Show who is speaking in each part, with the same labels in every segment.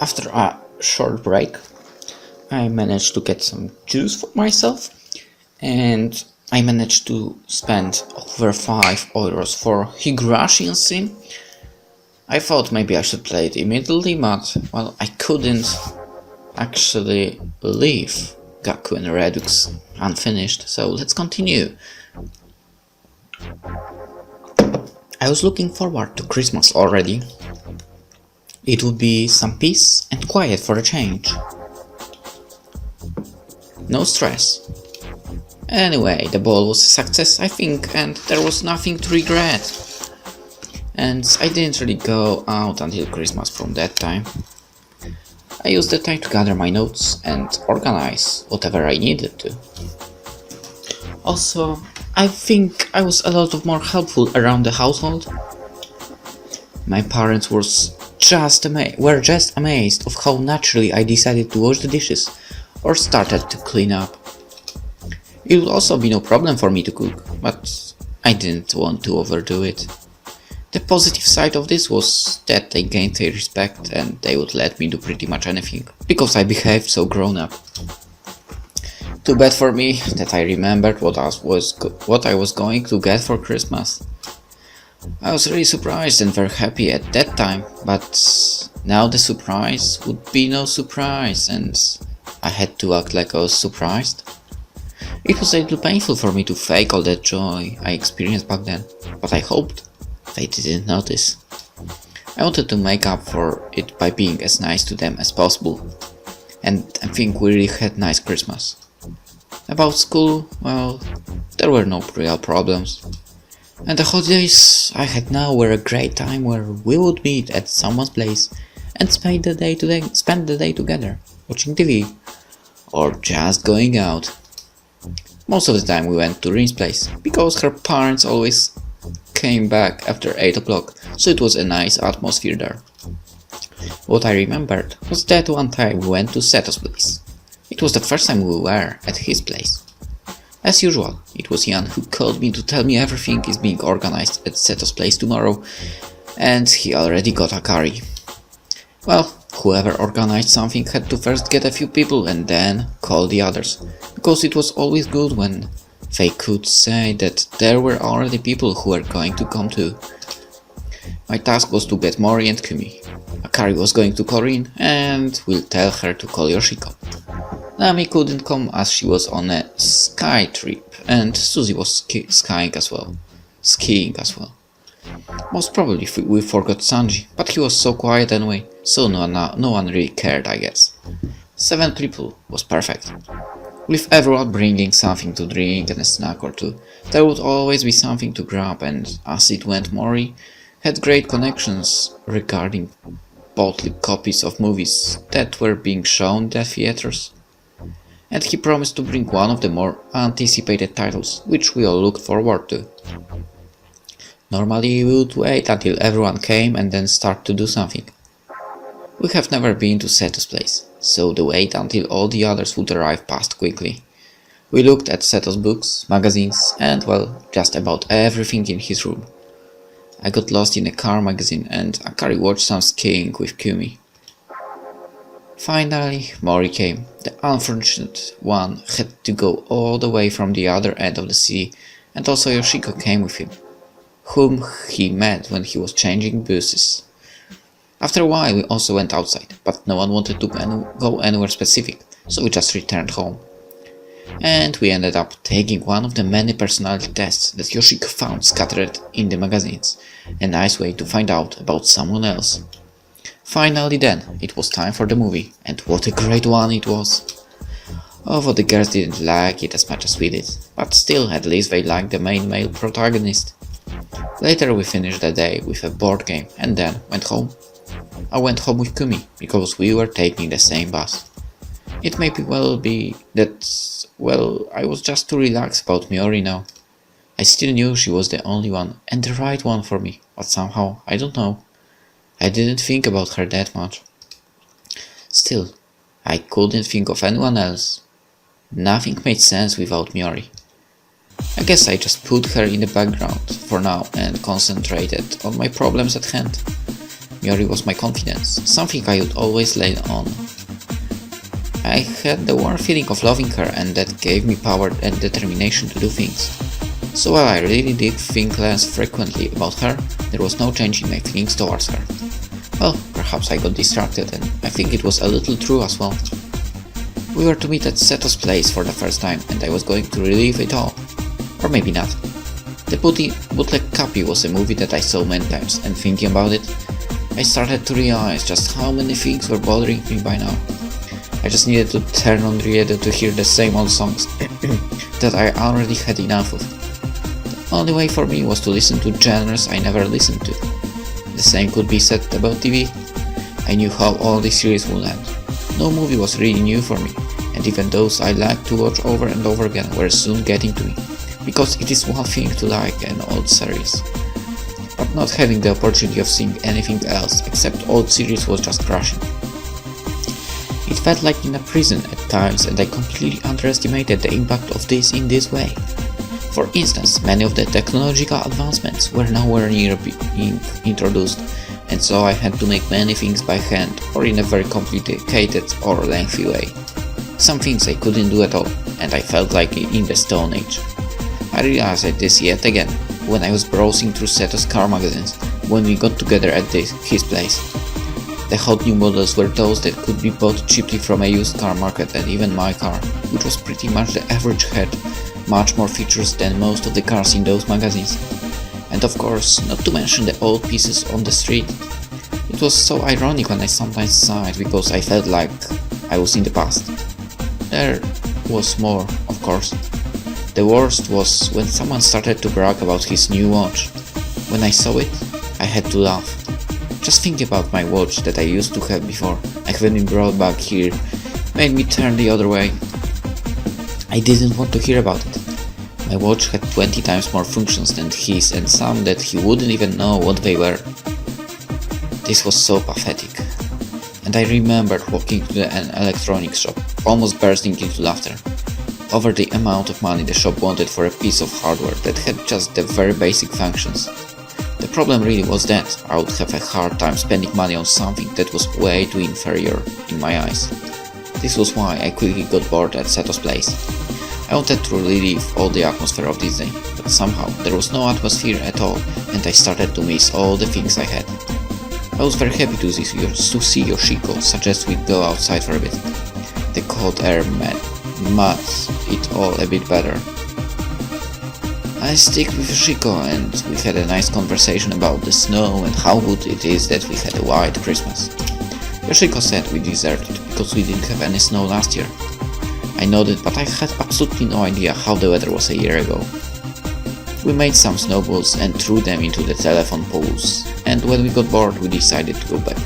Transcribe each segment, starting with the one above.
Speaker 1: After a short break, I managed to get some juice for myself, and I managed to spend over 5 euros for Higurashi scene. I thought maybe I should play it immediately, but well, I couldn't actually leave Gakuen Redux unfinished, so let's continue. I was looking forward to Christmas already. It would be some peace and quiet for a change. No stress. Anyway, the ball was a success, I think, and there was nothing to regret. And I didn't really go out until Christmas from that time. I used the time to gather my notes and organize whatever I needed to. Also, I think I was a lot more helpful around the household. My parents were just amazed of how naturally I decided to wash the dishes or started to clean up. It would also be no problem for me to cook, but I didn't want to overdo it. The positive side of this was that they gained their respect and they would let me do pretty much anything, because I behaved so grown up. Too bad for me that I remembered what I was going to get for Christmas. I was really surprised and very happy at that time, but now the surprise would be no surprise and I had to act like I was surprised. It was a little painful for me to fake all that joy I experienced back then, but I hoped they didn't notice. I wanted to make up for it by being as nice to them as possible, and I think we really had a nice Christmas. About school, well, there were no real problems. And the holidays I had now were a great time where we would meet at someone's place and spend the day together, watching TV, or just going out. Most of the time we went to Rin's place, because her parents always came back after 8 o'clock, so it was a nice atmosphere there. What I remembered was that one time we went to Seto's place. It was the first time we were at his place. As usual, it was Jan who called me to tell me everything is being organized at Seto's place tomorrow, and he already got a curry. Well, whoever organized something had to first get a few people and then call the others, because it was always good when they could say that there were already people who were going to come too. My task was to get Mori and Kumi. Akari was going to call Rin, and we'll tell her to call Yoshiko. Nami couldn't come as she was on a sky trip, and Suzy was skiing as well. Most probably we forgot Sanji, but he was so quiet anyway, so no one really cared, I guess. 7 people was perfect. With everyone bringing something to drink and a snack or two, there would always be something to grab, and as it went, Mori had great connections regarding bootleg copies of movies that were being shown in the theaters. And he promised to bring one of the more anticipated titles, which we all looked forward to. Normally we would wait until everyone came and then start to do something. We have never been to Seto's place, so the wait until all the others would arrive passed quickly. We looked at Seto's books, magazines, and well, just about everything in his room. I got lost in a car magazine and Akari watched some skiing with Kumi. Finally, Mori came. The unfortunate one had to go all the way from the other end of the sea, and also Yoshiko came with him, whom he met when he was changing buses. After a while we also went outside, but no one wanted to go anywhere specific, so we just returned home. And we ended up taking one of the many personality tests that Yoshiko found scattered in the magazines, a nice way to find out about someone else. Finally then, it was time for the movie, and what a great one it was! Although the girls didn't like it as much as we did, but still at least they liked the main male protagonist. Later we finished the day with a board game and then went home. I went home with Kumi, because we were taking the same bus. It may well be that, well, I was just too relaxed about Miori now. I still knew she was the only one and the right one for me, but somehow, I don't know, I didn't think about her that much. Still, I couldn't think of anyone else. Nothing made sense without Miori. I guess I just put her in the background for now and concentrated on my problems at hand. Yori was my confidence, something I would always lean on. I had the warm feeling of loving her, and that gave me power and determination to do things. So while I really did think less frequently about her, there was no change in my feelings towards her. Well, perhaps I got distracted, and I think it was a little true as well. We were to meet at Seto's place for the first time, and I was going to relive it all. Or maybe not. The bootleg copy was a movie that I saw many times, and thinking about it, I started to realize just how many things were bothering me by now. I just needed to turn on the radio to hear the same old songs that I already had enough of. The only way for me was to listen to genres I never listened to. The same could be said about TV. I knew how all this series would end. No movie was really new for me, and even those I liked to watch over and over again were soon getting to me, because it is one thing to like an old series, but not having the opportunity of seeing anything else except old series was just crushing. It felt like in a prison at times, and I completely underestimated the impact of this in this way. For instance, many of the technological advancements were nowhere near being introduced, and so I had to make many things by hand or in a very complicated or lengthy way. Some things I couldn't do at all, and I felt like in the Stone Age. I realized this yet again when I was browsing through Seto's car magazines when we got together at his place. The hot new models were those that could be bought cheaply from a used car market, and even my car, which was pretty much the average, had much more features than most of the cars in those magazines. And of course, not to mention the old pieces on the street. It was so ironic when I sometimes saw it, because I felt like I was in the past. There was more, of course. The worst was when someone started to brag about his new watch. When I saw it, I had to laugh. Just thinking about my watch that I used to have before I haven't been brought back here made me turn the other way. I didn't want to hear about it. My watch had 20 times more functions than his, and some that he wouldn't even know what they were. This was so pathetic. And I remembered walking to an electronics shop, almost bursting into laughter, over the amount of money the shop wanted for a piece of hardware that had just the very basic functions. The problem really was that I would have a hard time spending money on something that was way too inferior in my eyes. This was why I quickly got bored at Seto's place. I wanted to relive all the atmosphere of this day, but somehow there was no atmosphere at all, and I started to miss all the things I had. I was very happy to see Yoshiko suggest we go outside for a bit. The cold air made it all a bit better. I stick with Yoshiko, and we had a nice conversation about the snow and how good it is that we had a white Christmas. Yoshiko said we deserved it because we didn't have any snow last year. I nodded, but I had absolutely no idea how the weather was a year ago. We made some snowballs and threw them into the telephone poles, and when we got bored we decided to go back.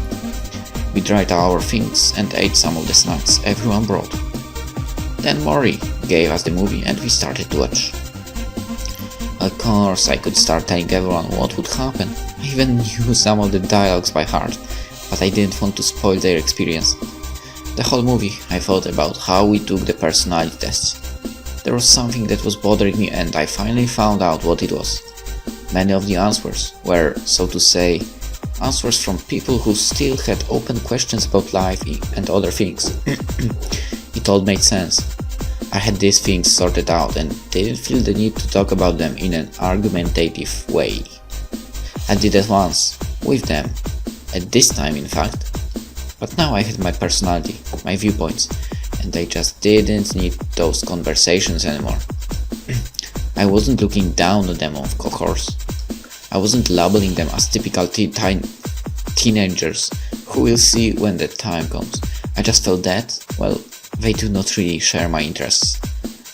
Speaker 1: We dried our things and ate some of the snacks everyone brought. Then Mori gave us the movie and we started to watch. Of course, I could start telling everyone what would happen. I even knew some of the dialogues by heart, but I didn't want to spoil their experience. The whole movie, I thought about how we took the personality tests. There was something that was bothering me, and I finally found out what it was. Many of the answers were, so to say, answers from people who still had open questions about life and other things. It all made sense. I had these things sorted out and didn't feel the need to talk about them in an argumentative way. I did it once, with them, at this time in fact. But now I had my personality, my viewpoints, and I just didn't need those conversations anymore. I wasn't looking down on them, of course. I wasn't labeling them as typical teenagers who we'll see when the time comes. I just felt that, well, they do not really share my interests.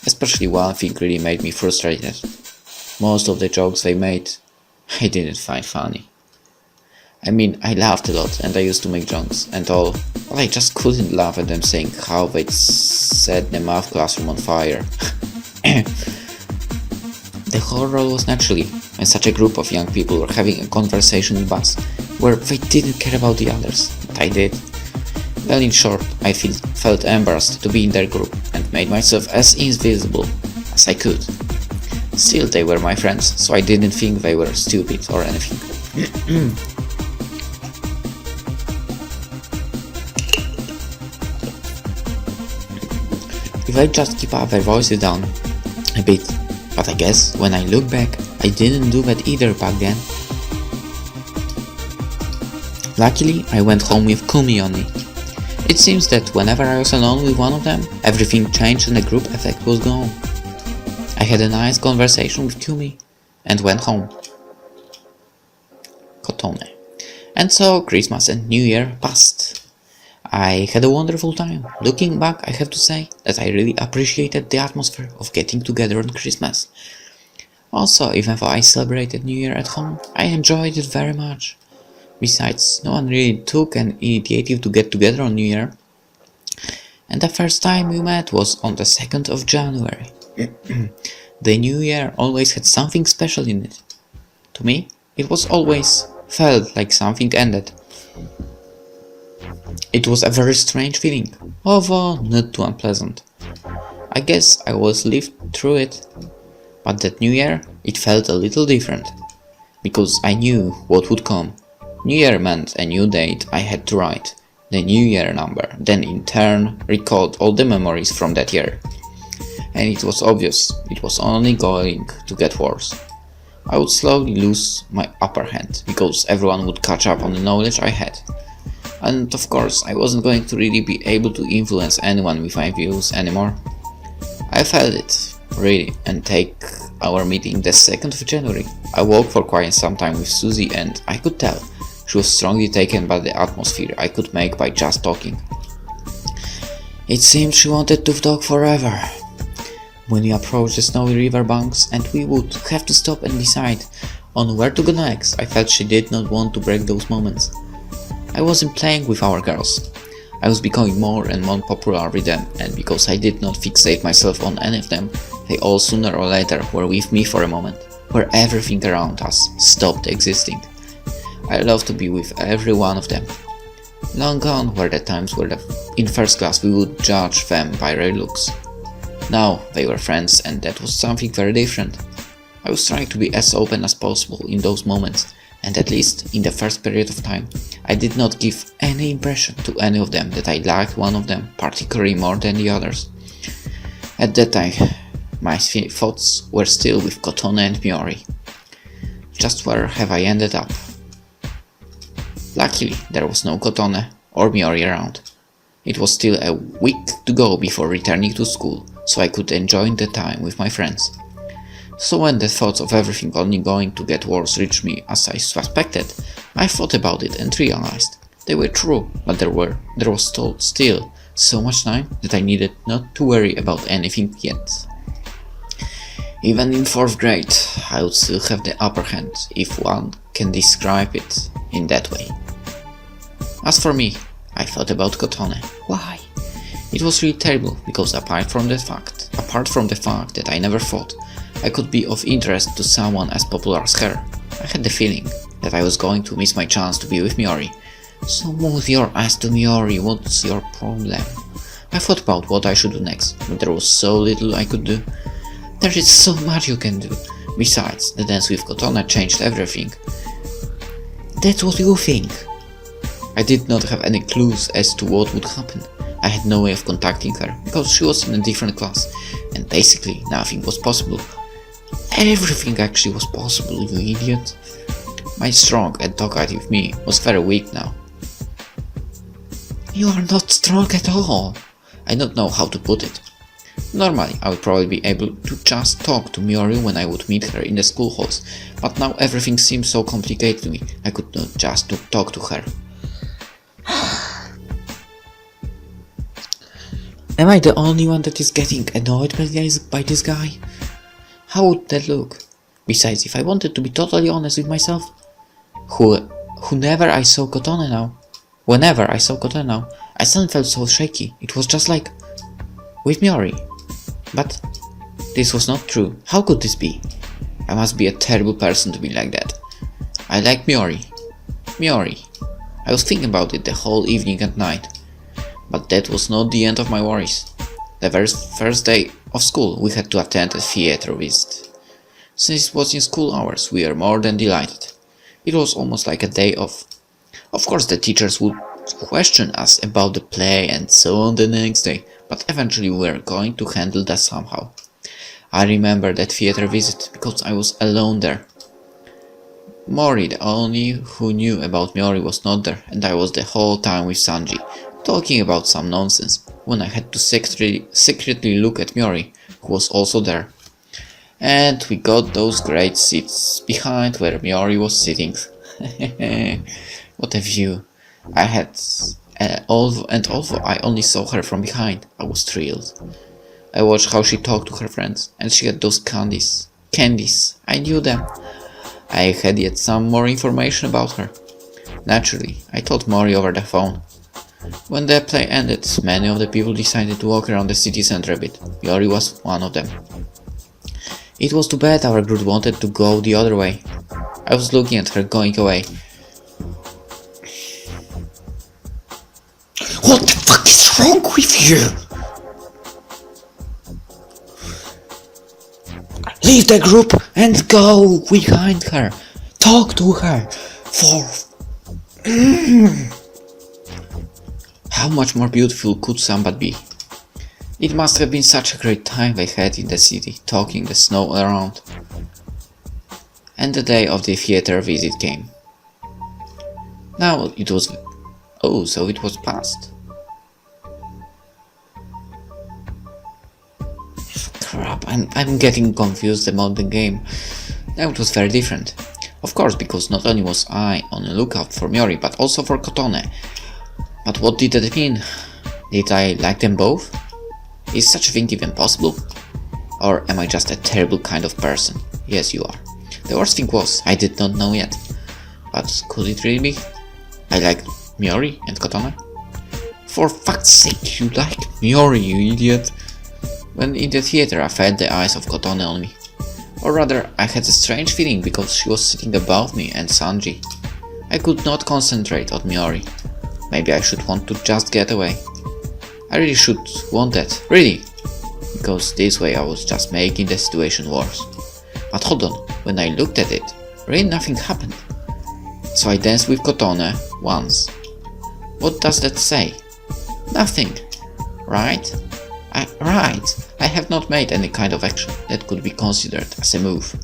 Speaker 1: Especially one thing really made me frustrated. Most of the jokes they made, I didn't find funny. I mean, I laughed a lot and I used to make jokes and all, but I just couldn't laugh at them saying how they'd set the math classroom on fire. The whole role was naturally when such a group of young people were having a conversation in bus where they didn't care about the others, but I did. Well, in short, I felt embarrassed to be in their group and made myself as invisible as I could. Still, they were my friends, so I didn't think they were stupid or anything. if I just keep up their voices down a bit. But I guess when I look back, I didn't do that either back then. Luckily, I went home with Kumi only. It seems that whenever I was alone with one of them, everything changed and the group effect was gone. I had a nice conversation with Kumi and went home. Kotone. And so Christmas and New Year passed. I had a wonderful time. Looking back, I have to say that I really appreciated the atmosphere of getting together on Christmas. Also, even though I celebrated New Year at home, I enjoyed it very much. Besides, no one really took an initiative to get together on New Year. And the first time we met was on the 2nd of January. The New Year always had something special in it. To me, it was always felt like something ended. It was a very strange feeling, although not too unpleasant. I guess I always lived through it, but that New Year, it felt a little different, because I knew what would come. New Year meant a new date I had to write, the New Year number, then in turn recalled all the memories from that year. And it was obvious, it was only going to get worse. I would slowly lose my upper hand, because everyone would catch up on the knowledge I had. And of course, I wasn't going to really be able to influence anyone with my views anymore. I felt it, really, and take our meeting the 2nd of January. I walked for quite some time with Susie and I could tell she was strongly taken by the atmosphere I could make by just talking. It seemed she wanted to talk forever. When we approached the snowy river banks and we would have to stop and decide on where to go next, I felt she did not want to break those moments. I wasn't playing with our girls. I was becoming more and more popular with them, and because I did not fixate myself on any of them, they all sooner or later were with me for a moment, where everything around us stopped existing. I loved to be with every one of them. Long gone were the times where in first class we would judge them by their looks. Now they were friends, and that was something very different. I was trying to be as open as possible in those moments, and at least in the first period of time, I did not give any impression to any of them that I liked one of them particularly more than the others. At that time, my thoughts were still with Kotone and Miori. Just where have I ended up? Luckily, there was no Kotone or Miori around. It was still a week to go before returning to school, so I could enjoy the time with my friends. So when the thoughts of everything only going to get worse reached me as I suspected, I thought about it and realized they were true, but there was still so much time that I needed not to worry about anything yet. Even in 4th grade, I would still have the upper hand, if one can describe it in that way. As for me, I thought about Kotone. Why? It was really terrible, because apart from the fact that I never thought I could be of interest to someone as popular as her, I had the feeling that I was going to miss my chance to be with Miori. So move your ass to Miori, what's your problem? I thought about what I should do next, but there was so little I could do. There is so much you can do. Besides, the dance with Kotone changed everything. That's what you think. I did not have any clues as to what would happen. I had no way of contacting her, because she was in a different class, and basically nothing was possible. Everything actually was possible, you idiot. My strong and talkative me was very weak now. You are not strong at all. I don't know how to put it. Normally, I would probably be able to just talk to Miori when I would meet her in the school halls, but now everything seemed so complicated to me, I could not just talk to her. Am I the only one that is getting annoyed by this guy? How would that look? Besides, if I wanted to be totally honest with myself, whenever I saw Kotone now, I suddenly felt so shaky. It was just like with Miori. But this was not true. How could this be? I must be a terrible person to be like that. I like Miori. I was thinking about it the whole evening and night. But that was not the end of my worries. The very first day of school we had to attend a theater visit. Since it was in school hours, we were more than delighted. It was almost like a day off. Of course the teachers would questioned us about the play and so on the next day, but eventually we were going to handle that somehow. I remember that theater visit because I was alone there. Mori, the only who knew about Miori, was not there, and I was the whole time with Sanji, talking about some nonsense, when I had to secretly look at Miori, who was also there. And we got those great seats behind where Miori was sitting. What a view! I had, although I only saw her from behind, I was thrilled. I watched how she talked to her friends, and she had those candies. I knew them. I had yet some more information about her. Naturally, I told Mori over the phone. When the play ended, many of the people decided to walk around the city center a bit. Miori was one of them. It was too bad our group wanted to go the other way. I was looking at her going away. What the fuck is wrong with you? Leave the group and go behind her. Talk to her. How much more beautiful could somebody be? It must have been such a great time they had in the city, talking the snow around. And the day of the theater visit came. Now it was... Oh, so it was past. Crap, I'm getting confused about the game. Now it was very different. Of course, because not only was I on the lookout for Miori, but also for Kotone. But what did that mean? Did I like them both? Is such a thing even possible? Or am I just a terrible kind of person? Yes, you are. The worst thing was, I did not know yet. But could it really be? I liked Miori and Kotone? For fuck's sake, you like Miori, you idiot! When in the theater I felt the eyes of Kotone on me. Or rather, I had a strange feeling because she was sitting above me and Sanji. I could not concentrate on Miori. Maybe I should want to just get away. I really should want that, really! Because this way I was just making the situation worse. But hold on, when I looked at it, really nothing happened. So I danced with Kotone once. What does that say? Nothing, right? Right, I have not made any kind of action that could be considered as a move.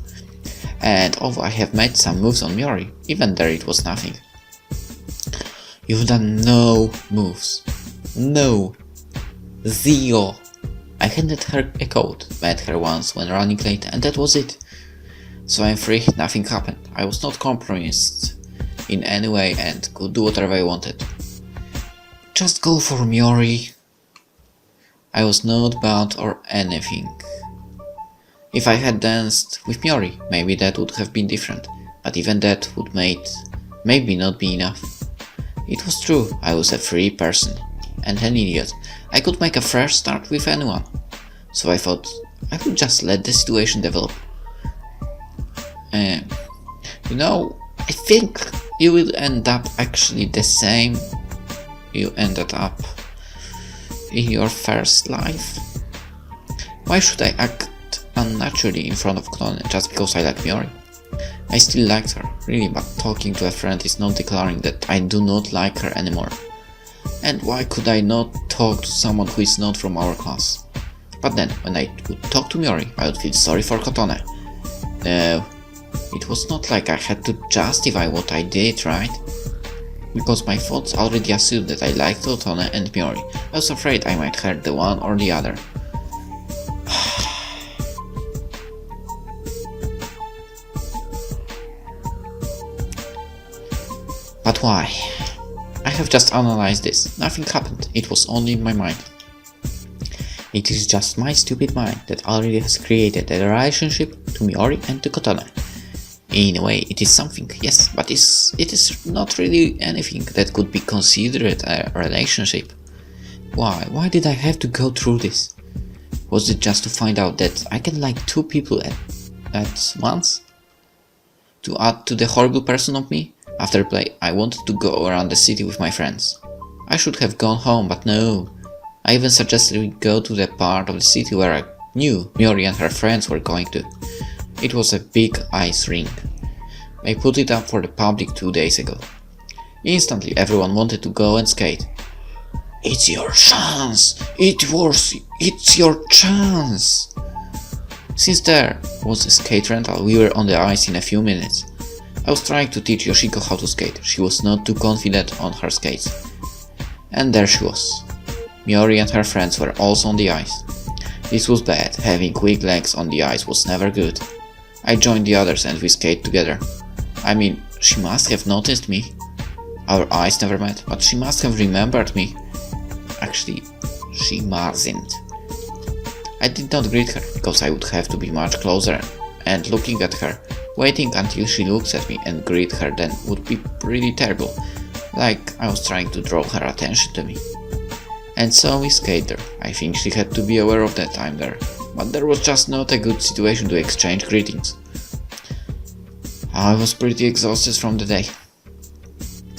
Speaker 1: And although I have made some moves on Miori, even there it was nothing. You've done no moves. No. Zero. I handed her a coat, met her once when running late, and that was it. So I'm free, nothing happened. I was not compromised in any way and could do whatever I wanted. Just go for Miori. I was not bound or anything. If I had danced with Miori, maybe that would have been different, but even that would maybe not be enough. It was true, I was a free person, and an idiot. I could make a fresh start with anyone. So I thought I would just let the situation develop. You know, I think you will end up actually the same you ended up in your first life. Why should I act unnaturally in front of Kotone just because I like Miori? I still liked her, really, but talking to a friend is not declaring that I do not like her anymore. And why could I not talk to someone who is not from our class? But then, when I would talk to Miori, I would feel sorry for Kotone. No, it was not like I had to justify what I did, right? Because my thoughts already assumed that I liked Kotone and Miori. I was afraid I might hurt the one or the other. But why? I have just analyzed this. Nothing happened. It was only in my mind. It is just my stupid mind that already has created a relationship to Miori and to Kotone. In a way, it is something, yes, but it is not really anything that could be considered a relationship. Why? Why did I have to go through this? Was it just to find out that I can like two people at once? To add to the horrible person of me? After play, I wanted to go around the city with my friends. I should have gone home, but no. I even suggested we go to the part of the city where I knew Miori and her friends were going to. It was a big ice rink. I put it up for the public 2 days ago. Instantly, everyone wanted to go and skate. It's your chance! It's your chance! Since there was a skate rental, we were on the ice in a few minutes. I was trying to teach Yoshiko how to skate. She was not too confident on her skates. And there she was. Miori and her friends were also on the ice. This was bad. Having weak legs on the ice was never good. I joined the others and we skated together. I mean, she must have noticed me. Our eyes never met, but she must have remembered me. Actually, she mustn't. I did not greet her, because I would have to be much closer, and looking at her, waiting until she looks at me and greet her then would be pretty terrible, like I was trying to draw her attention to me. And so we skated there. I think she had to be aware of that I'm there, but there was just not a good situation to exchange greetings. I was pretty exhausted from the day.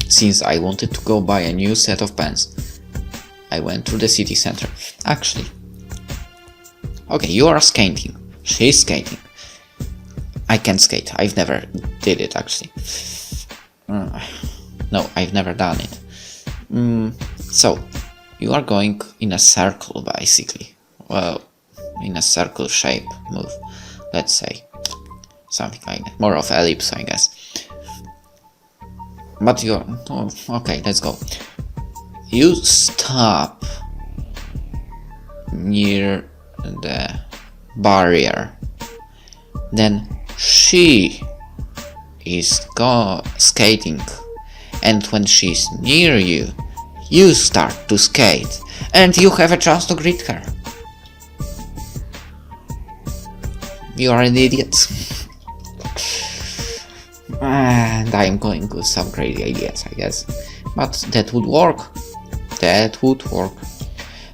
Speaker 1: Since I wanted to go buy a new set of pants, I went through the city center. Actually, okay, you are skating. She's skating. I can't skate. I've never did it actually. No, I've never done it. So, you are going in a circle basically. Well, in a circle shape move, let's say. Something like that. More of ellipse, I guess. But you're... Oh, okay, let's go. You stop near the barrier. Then she is skating. And when she's near you, you start to skate. And you have a chance to greet her. You are an idiot. And I am going with some crazy ideas, I guess. But that would work. That would work.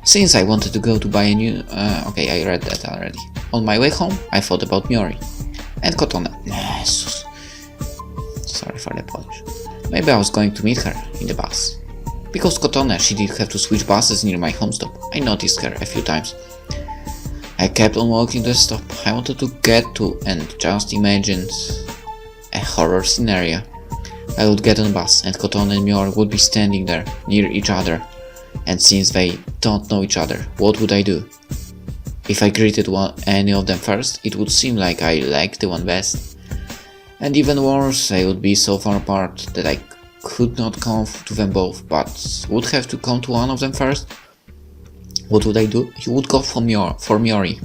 Speaker 1: Since I wanted to go to buy a new... okay, I read that already. On my way home, I thought about Miori. And Kotone. Jesus. Sorry for the Polish. Maybe I was going to meet her in the bus. Because Kotone, she did have to switch buses near my home stop. I noticed her a few times. I kept on walking to the stop. I wanted to get to and just imagined a horror scenario. I would get on a bus and Kotone and Miori would be standing there near each other. And since they don't know each other, what would I do? If I greeted any of them first, it would seem like I liked the one best. And even worse, I would be so far apart that I could not come to them both, but would have to come to one of them first. What would I do? You would go for Miori.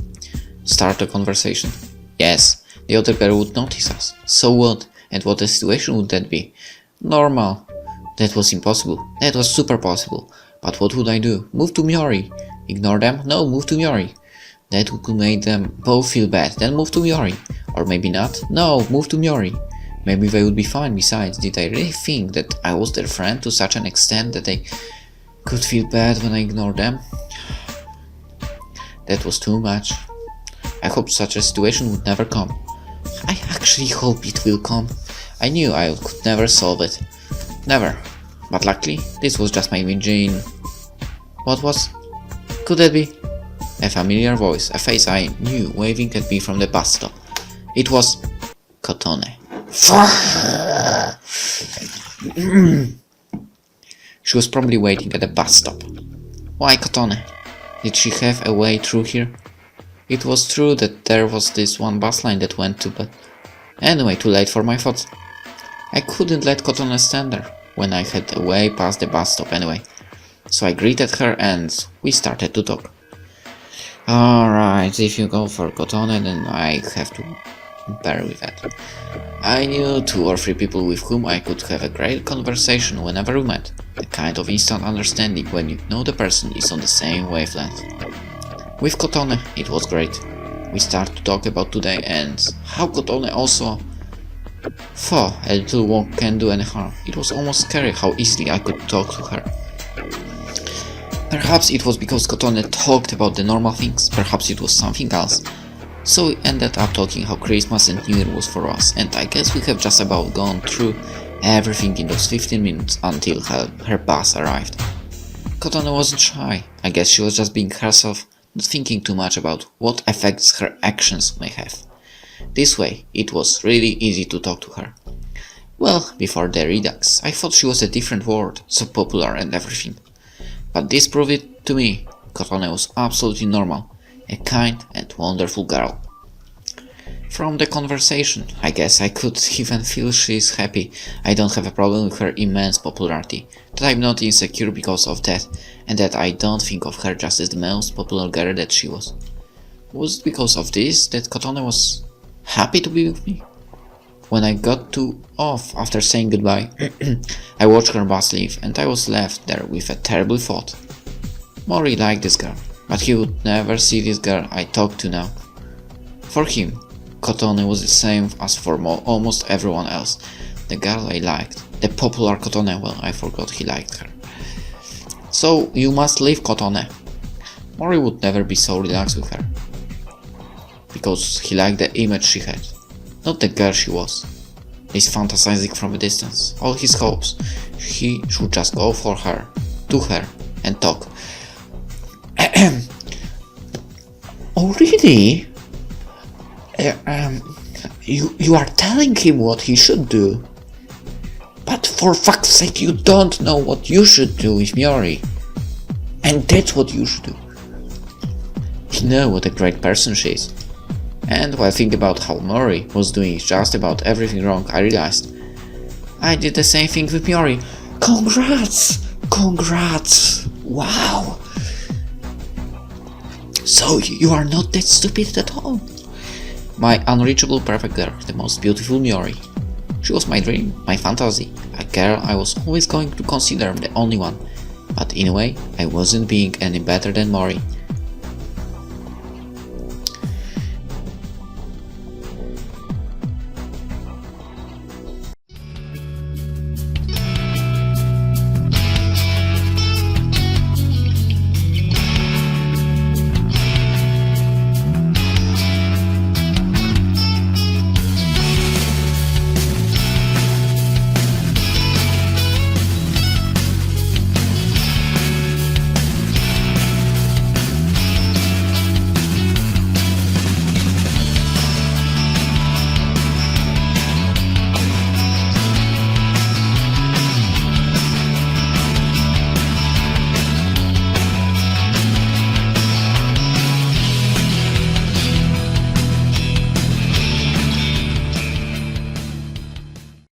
Speaker 1: Start a conversation. Yes, the other girl would notice us. So what? And what a situation would that be? Normal. That was impossible. That was super possible. But what would I do? Move to Miori. Ignore them? No, move to Miori. That would make them both feel bad. Then move to Miori. Or maybe not. No, move to Miori. Maybe they would be fine. Besides, did I really think that I was their friend to such an extent that they could feel bad when I ignored them? That was too much. I hope such a situation would never come. I actually hope it will come. I knew I could never solve it. Never. But luckily, this was just my imagination. What was? Could that be? A familiar voice, a face I knew waving at me from the bus stop. It was Kotone. She was probably waiting at the bus stop. Why Kotone? Did she have a way through here? It was true that there was this one bus line that went to, but anyway, too late for my thoughts. I couldn't let Kotone stand there when I had a way past the bus stop anyway. So I greeted her and we started to talk. Alright, if you go for Kotone, then I have to bear with that. I knew 2 or 3 people with whom I could have a great conversation whenever we met. The kind of instant understanding when you know the person is on the same wavelength. With Kotone, it was great. We started to talk about today and how Kotone also thought a little walk can do any harm. It was almost scary how easily I could talk to her. Perhaps it was because Kotone talked about the normal things, perhaps it was something else. So we ended up talking how Christmas and New Year was for us, and I guess we have just about gone through everything in those 15 minutes until her bus arrived. Kotone wasn't shy. I guess she was just being herself, not thinking too much about what effects her actions may have. This way, it was really easy to talk to her. Well, before the Redux, I thought she was a different world, so popular and everything. But this proved it to me. Kotone was absolutely normal, a kind and wonderful girl. From the conversation, I guess I could even feel she's happy. I don't have a problem with her immense popularity, that I'm not insecure because of that, and that I don't think of her just as the most popular girl that she was. Was it because of this that Kotone was happy to be with me? When I got off after saying goodbye, I watched her bus leave, and I was left there with a terrible thought. Mori liked this girl, but he would never see this girl I talk to now. For him, Kotone was the same as for almost everyone else. The girl I liked, the popular Kotone, well, I forgot he liked her. So you must leave, Kotone. Mori would never be so relaxed with her, because he liked the image she had, not the girl she was. He's fantasizing from a distance, all his hopes. He should just go for her, to her, and talk. Oh really? You are telling him what he should do. But for fuck's sake, you don't know what you should do with Miori. And that's what you should do. You know what a great person she is. And while thinking about how Mori was doing just about everything wrong, I realized I did the same thing with Miori. Congrats! Congrats! Wow! So you are not that stupid at all. My unreachable perfect girl, the most beautiful Miori. She was my dream, my fantasy, a girl I was always going to consider the only one. But in a way, I wasn't being any better than Mori.